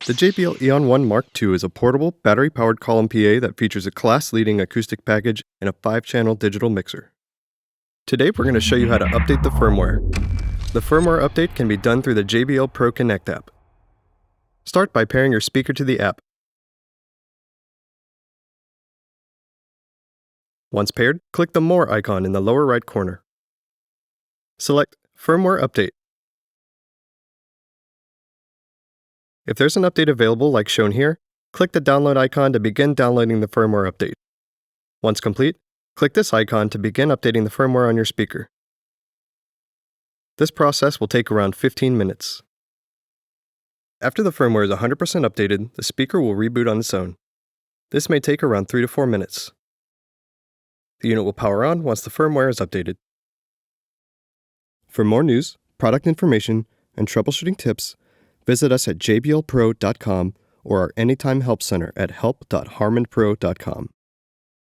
The JBL EON ONE MK2 is a portable, battery-powered column PA that features a class-leading acoustic package and a 5-channel digital mixer. Today we're going to show you how to update the firmware. The firmware update can be done through the JBL Pro Connect app. Start by pairing your speaker to the app. Once paired, click the More icon in the lower right corner. Select Firmware Update. If there's an update available like shown here, click the download icon to begin downloading the firmware update. Once complete, click this icon to begin updating the firmware on your speaker. This process will take around 15 minutes. After the firmware is 100% updated, the speaker will reboot on its own. This may take around 3 to 4 minutes. The unit will power on once the firmware is updated. For more news, product information, and troubleshooting tips, visit us at jblpro.com or our Anytime Help Center at help.harmonpro.com.